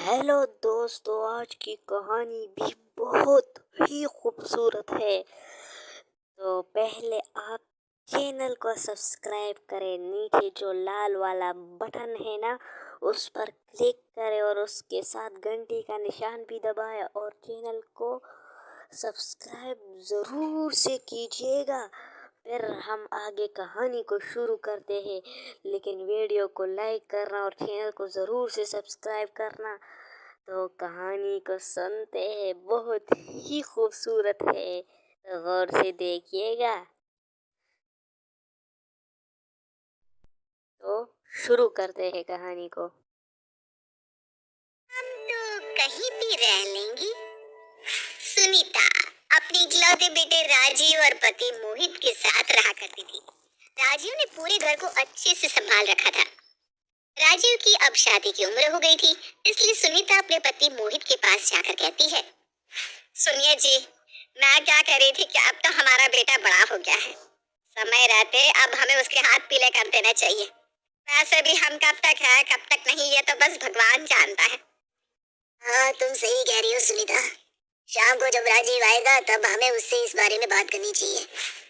Hello दोस्तों, आज की कहानी भी बहुत ही खूबसूरत है। तो पहले आप चैनल को सब्सक्राइब करें, नीचे जो लाल वाला बटन है ना उस पर क्लिक करें और उसके साथ घंटी का निशान भी दबाएं और चैनल को सब्सक्राइब ज़रूर से कीजिएगा। फिर हम आगे कहानी को शुरू करते हैं, लेकिन वीडियो को लाइक करना और चैनल को ज़रूर से सब्सक्राइब करना। तो कहानी को सुनते हैं, बहुत ही खूबसूरत है, तो गौर से देखिएगा। तो शुरू करते हैं कहानी को। हम तो कहीं भी रह लेंगी। सुनीता अपने इकलौते बेटे राजीव और पति मोहित के साथ रहा करती थी। राजीव ने पूरे घर को अच्छे से संभाल रखा था। राजीव की अब शादी की उम्र हो गई थी, इसलिए सुनीता अपने पति मोहित के पास जाकर कहती है, सुनिए जी, मैं क्या कह रही थी कि अब तो हमारा बेटा बड़ा हो गया है। समय रहते अब हमें उसके हाथ पीले कर देने चाहिए। वैसे भी हम कब तक है कब तक नहीं, ये तो बस भगवान जानता है। हाँ, तुम सही कह रही हो सुनीता। शाम को जब राजीव आएगा तब हमें उससे इस बारे में बात करनी चाहिए।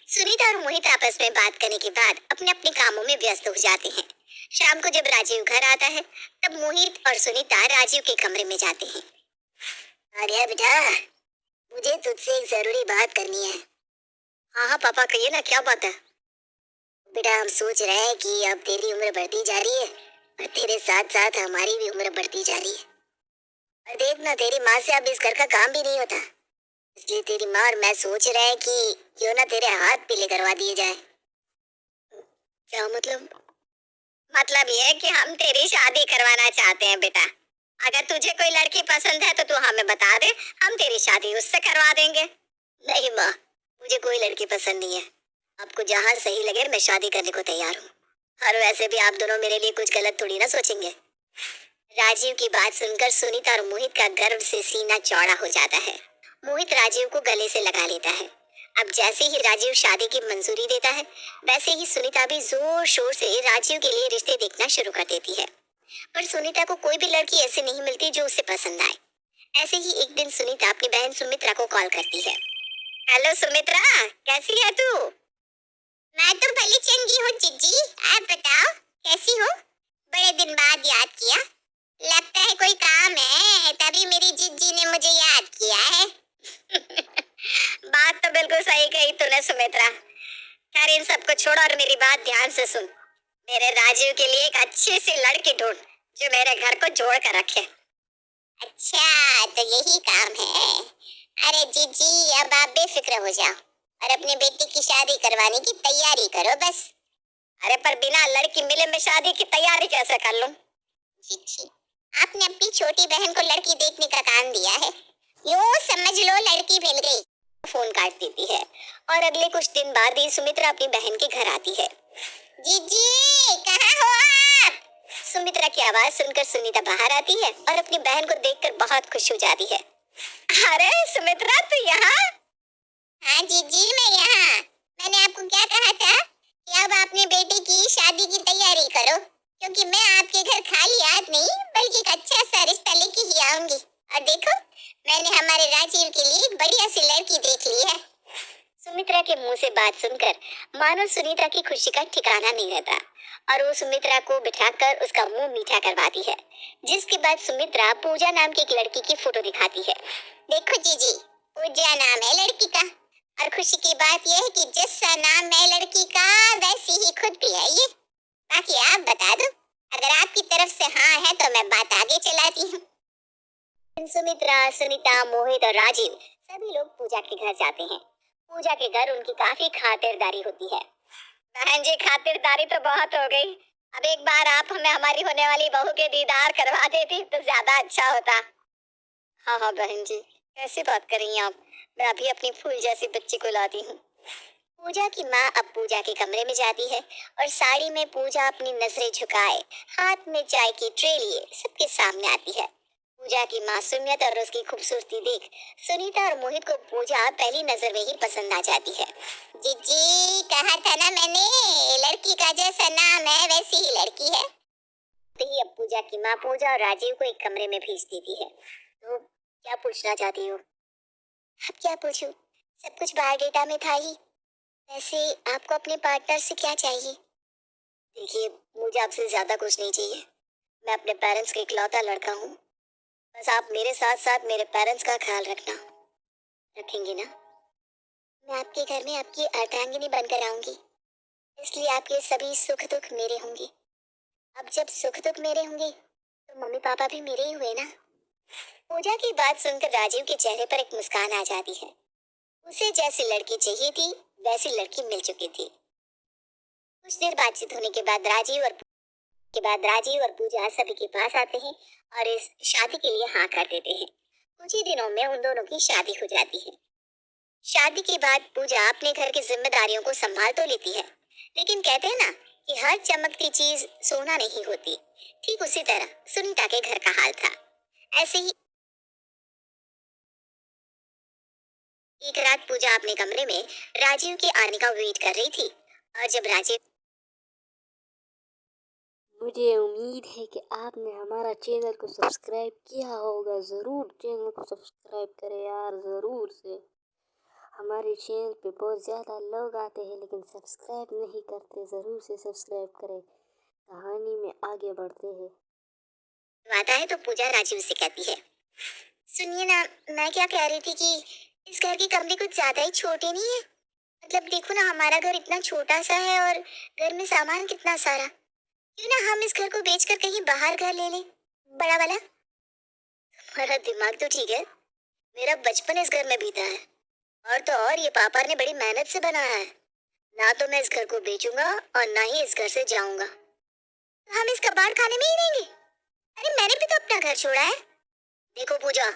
सुनीता और मोहित आपस में बात करने के बाद अपने अपने कामों में व्यस्त हो जाते हैं। शाम को जब राजीव घर आता है तब मोहित और सुनीता राजीव के कमरे में जाते हैं। आ गया बेटा, मुझे तुझसे एक जरूरी बात करनी है। हाँ हाँ पापा, कहिए ना, क्या बात है? बेटा, हम सोच रहे हैं कि अब तेरी उम्र बढ़ती जा रही है और तेरे साथ साथ हमारी भी उम्र बढ़ती जा रही है। और देख ना, तेरी माँ से अब इस घर का काम भी नहीं होता, इसलिए तेरी माँ और मैं सोच रहे हैं कि क्यों ना तेरे हाथ पीले करवा दिए जाए। क्या मतलब? मतलब ये कि हम तेरी शादी करवाना चाहते हैं बेटा। अगर तुझे कोई लड़की पसंद है तो तू हमें बता दे, हम तेरी शादी उससे करवा देंगे। नहीं माँ, मुझे कोई लड़की पसंद नहीं है। आपको जहाँ सही लगे मैं शादी करने को तैयार हूँ। और वैसे भी आप दोनों मेरे लिए कुछ गलत थोड़ी ना सोचेंगे। राजीव की बात सुनकर सुनीता और मोहित का गर्व से सीना चौड़ा हो जाता है। मोहित राजीव को गले से लगा लेता है। अब जैसे ही राजीव शादी की मंजूरी देता है, वैसे ही सुनीता भी जोर शोर से राजीव के लिए रिश्ते देखना शुरू कर देती है। पर सुनीता को कोई भी लड़की ऐसी नहीं मिलती जो उसे पसंद आए। ऐसे ही एक दिन सुनीता अपनी बहन सुमित्रा को कॉल करती है। हेलो सुमित्रा, कैसी है तू? मैं तो भली चंगी हूँ जीजी, आप बताओ कैसी हो? बड़े दिन बाद याद किया, लगता है कोई काम है तभी मेरी जीजी ने मुझे याद किया है। बात तो बिल्कुल सही कही तूने सुमित्रा। खैर इन सबको छोड़ और मेरी बात ध्यान से सुन। मेरे राजीव के लिए एक अच्छी सी लड़की ढूंढ जो मेरे घर को जोड़ कर रखे। अच्छा, तो यही काम है? अरे जीजी, अब आप बेफिक्र हो जाओ और अपने बेटे की शादी करवाने की तैयारी करो बस। अरे पर बिना लड़की मिले मैं शादी की तैयारी कैसे कर लूं? जीजी, आपने अपनी छोटी बहन को लड़की देखने का काम दिया है, यूं समझ लो लड़की मिल गई। फोन काट देती है और अगले कुछ दिन बाद ही सुमित्रा अपनी बहन के घर आती है। जीजी, कहाँ हो आप? सुमित्रा की आवाज सुनकर सुनीता बाहर आती है और अपनी बहन को देखकर बहुत खुश हो जाती है। अरे सुमित्रा, तू यहाँ? हाँ जीजी, मैं यहाँ। मैंने आपको क्या कहा था कि अब अपने बेटे की शादी की तैयारी करो, क्योंकि मैं आपके घर खाली हाथ नहीं बल्कि एक अच्छा सा रिश्ता लेके ही आऊंगी। और देखो, मैंने हमारे राजीव के लिए एक बढ़िया सी लड़की देख ली है। सुमित्रा के मुंह से बात सुनकर मानो सुनीता की खुशी का ठिकाना नहीं रहता और वो सुमित्रा को बिठाकर उसका मुंह मीठा करवाती है। जिसके बाद सुमित्रा पूजा नाम की एक लड़की की फोटो दिखाती है। देखो जीजी, पूजा नाम है लड़की का और खुशी की बात यह है कि जैसा नाम है लड़की का वैसी ही खुद भी है ये। बाकी आप बता दो, अगर आपकी तरफ से हाँ है तो मैं बात आगे चलाती हूँ। सुमित्रा, सुनीता, मोहित और राजीव सभी लोग पूजा के घर जाते हैं। पूजा के घर उनकी काफी खातिरदारी होती है। बहन जी, खातिरदारी तो बहुत हो गई। अब एक बार आप हमें हमारी होने वाली बहू के दीदार करवा देती तो ज्यादा अच्छा होता। हाँ हाँ बहन जी, कैसी बात कर रही हैं आप? मैं अभी अपनी फूल जैसी बच्ची को लाती हूँ। पूजा की माँ अब पूजा के कमरे में जाती है और साड़ी में पूजा अपनी नजरें झुकाए हाथ में चाय की ट्रे लिए सबके सामने आती है। पूजा की मासूमियत और उसकी खूबसूरती देख सुनीता और मोहित को पूजा पहली नजर में ही पसंद आ जाती है। जीजी, कहा था ना मैंने, लड़की का जैसा नाम है वैसी ही लड़की है। तो ही अब पूजा की माँ पूजा और राजीव को एक कमरे में भेज देती है। तो क्या पूछना चाहती हो? अब क्या पूछूं? सब कुछ बायोडेटा में था ही। वैसे आपको अपने पार्टनर से क्या चाहिए? देखिए, मुझे आपसे ज्यादा कुछ नहीं चाहिए। मैं अपने पेरेंट्स का इकलौता लड़का हूँ। बस आप मेरे साथ साथ मेरे पेरेंट्स का ख्याल रखना। रखेंगे ना? मैं आपके घर में आपकी अर्धांगिनी बनकर आऊंगी, इसलिए आपके सभी सुख दुख मेरे होंगे। अब जब सुख दुख मेरे होंगे तो मम्मी पापा भी मेरे ही हुए ना। पूजा की बात सुनकर राजीव के चेहरे पर एक मुस्कान आ जाती है। उसे जैसी लड़की चाहिए थी वैसी लड़की मिल चुकी थी। कुछ देर बातचीत होने के बाद राजीव और पूजा सभी के पास आते हैं और इस शादी के लिए हाँ कर देते हैं। कुछ ही दिनों में उन दोनों की शादी हो जाती है। शादी के बाद पूजा अपने घर की जिम्मेदारियों को संभाल तो लेती है, लेकिन कहते हैं ना कि हर चमकती चीज सोना नहीं होती। ठीक उसी तरह सुनीता के घर का हाल था। ऐसे ही एक रात पूजा अपने कमरे में राजीव के आने का वेट कर रही थी, और जब राजीव मुझे उम्मीद है कि आपने हमारा चैनल को सब्सक्राइब किया होगा। ज़रूर चैनल को सब्सक्राइब करें यार, ज़रूर से। हमारे चैनल पे बहुत ज़्यादा लोग आते हैं लेकिन सब्सक्राइब नहीं करते। ज़रूर से सब्सक्राइब करें। कहानी में आगे बढ़ते हैं। आता है तो पूजा राजीव से कहती है, सुनिए ना, मैं क्या कह रही थी कि इस घर के कमरे कुछ ज्यादा ही छोटे नहीं है? मतलब देखो ना, हमारा घर इतना छोटा सा है और घर में सामान कितना सारा। क्यों ना हम इस घर को बेचकर कहीं बाहर घर ले लें, बड़ा वाला। हमारा दिमाग तो ठीक है, मेरा बचपन इस घर में बीता है। और तो और ये पापा ने बड़ी मेहनत से बनाया है। ना तो मैं इस घर को बेचूंगा और ना ही इस घर से जाऊंगा। तो हम इस कबाड़ खाने में ही रहेंगे। अरे मैंने भी तो अपना घर छोड़ा है। देखो पूजा,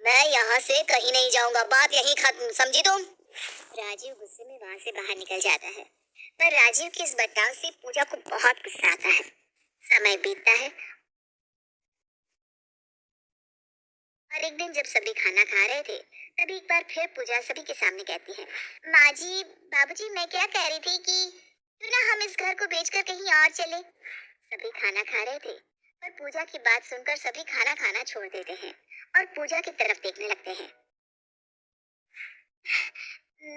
मैं यहाँ से कहीं नहीं जाऊंगा, बात यहीं खत्म, समझी तुम? राजीव गुस्से में वहां से बाहर निकल जाता है, पर राजीव के इस बर्ताव से पूजा को बहुत गुस्सा आता है। समय बीतता है और एक दिन जब सभी खाना खा रहे थे, तभी एक बार फिर पूजा सभी के सामने कहती है, माँ जी, बाबूजी, मैं क्या कह रही थी कि क्यों ना हम इस घर को बेचकर कहीं और चले। सभी खाना खा रहे थे, पर पूजा की बात सुनकर सभी खाना खाना छोड़ देते हैं और पूजा की तरफ देखने लगते हैं।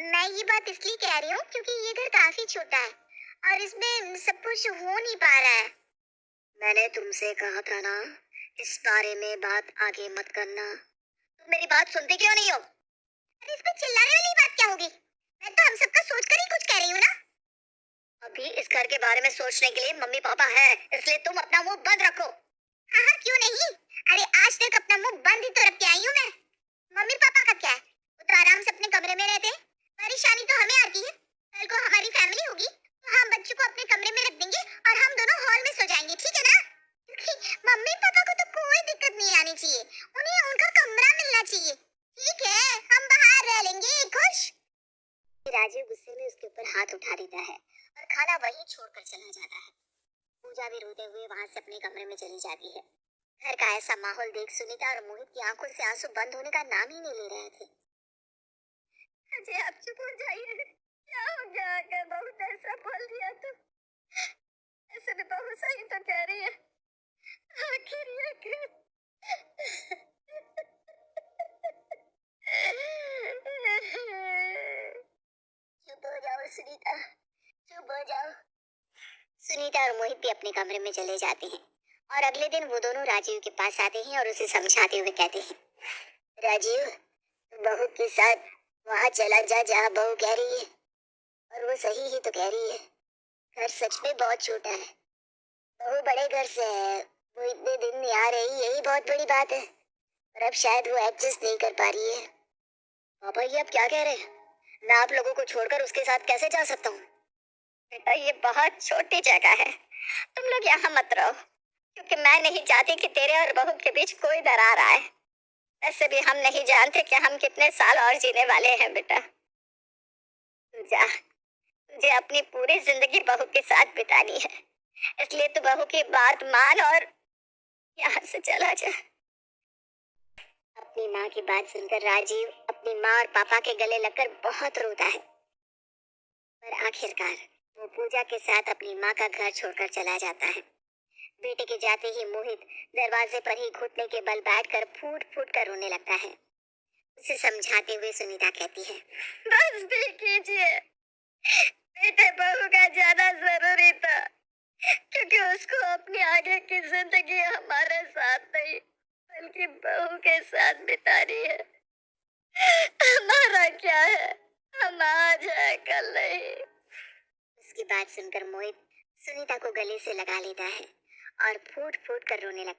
मैं ये बात इसलिए कह रही हूँ क्योंकि ये घर काफी छोटा है और इसमें सब कुछ हो नहीं पा रहा है। मैंने तुमसे कहा था ना, इस बारे में बात आगे मत करना। तुम मेरी बात सुनते क्यों नहीं हो? अरे इसमें चिल्लाने वाली बात क्या होगी? मैं तो हम सबका सोचकर ही कुछ कह रही हूँ ना। अभी इस घर के बारे में सोचने के लिए मम्मी पापा है, इसलिए तुम अपना मुंह बंद रखो। हाँ हाँ, क्यों नहीं? अरे आज तक अपना मुंह बंद ही तो रख के आई हूँ मैं। मम्मी पापा का क्या है, वो तो आराम से अपने कमरे में रहते हैं। परेशानी तो हमें आती है। कल को हमारी फैमिली होगी तो हम बच्चों को अपने कमरे में रख देंगे और हम दोनों हॉल में सो जाएंगे, ठीक है ना? क्योंकि मम्मी पापा को तो कोई दिक्कत नहीं आनी चाहिए, उन्हें उनका कमरा मिलना चाहिए। ठीक है, हम बाहर रह लेंगे, खुश? राजीव गुस्से में उसके ऊपर हाथ उठा देता है और खाना वहीं छोड़कर चला जाता है। पूजा भी रोते हुए वहां से अपने कमरे में चली जाती है। घर का ऐसा माहौल देख सुनीता और मोहित की आंखों से आंसू बंद होने का नाम ही नहीं ले रहे थे। अजय, आप चुप हो जाइए। क्या हो गया? अगर बहुत ऐसा बोल दिया तो? ऐसे भी बहुत सही तो कह रही है। आखिर ये चुप हो जाओ सुनीता, चुप हो जाओ। सुनीता और मोहित भी अपने कमरे में चले जाते हैं और अगले दिन वो दोनों राजीव के पास आते हैं और उसे समझाते हुए कहते हैं, राजीव, बहू के साथ वहां चला जा जहाँ बहू कह रही है। और वो सही ही तो कह रही है, घर सच में बहुत छोटा है। बहू बड़े घर से है, वो इतने दिन यहाँ रही, यही बहुत बड़ी बात है। और अब शायद वो एडजस्ट नहीं कर पा रही है। पापा, ये आप क्या कह रहे हैं? मैं आप लोगों को छोड़कर उसके साथ कैसे जा सकता हूँ? बेटा, ये बहुत छोटी जगह है, तुम लोग यहाँ मत रहो, क्योंकि मैं नहीं चाहती कि तेरे और बहू के बीच कोई दरार आए। वैसे भी हम नहीं जानते कि हम कितने साल और जीने वाले हैं। बेटा तू जा, तुझे अपनी पूरी जिंदगी बहू के साथ बितानी है, इसलिए तू बहू की बात मान और यहाँ से चला जा। अपनी माँ की बात सुनकर राजीव अपनी माँ और पापा के गले लगकर बहुत रोता है, पर आखिरकार वो पूजा के साथ अपनी माँ का घर छोड़कर चला जाता है। बेटे के जाते ही मोहित दरवाजे पर ही घुटने के बल बैठकर फूट फूट कर रोने लगता है। उसे समझाते हुए सुनीता कहती है, बस भी कीजिए, बेटे बहू का जाना जरूरी था, क्योंकि उसको अपनी आगे की जिंदगी हमारे साथ नहीं बल्कि बहू के साथ बितानी है। हमारा क्या है, हम आज है कल नहीं। उसकी बात सुनकर मोहित सुनीता को गले से लगा लेता है और फूट फूट कर रोने लगता है।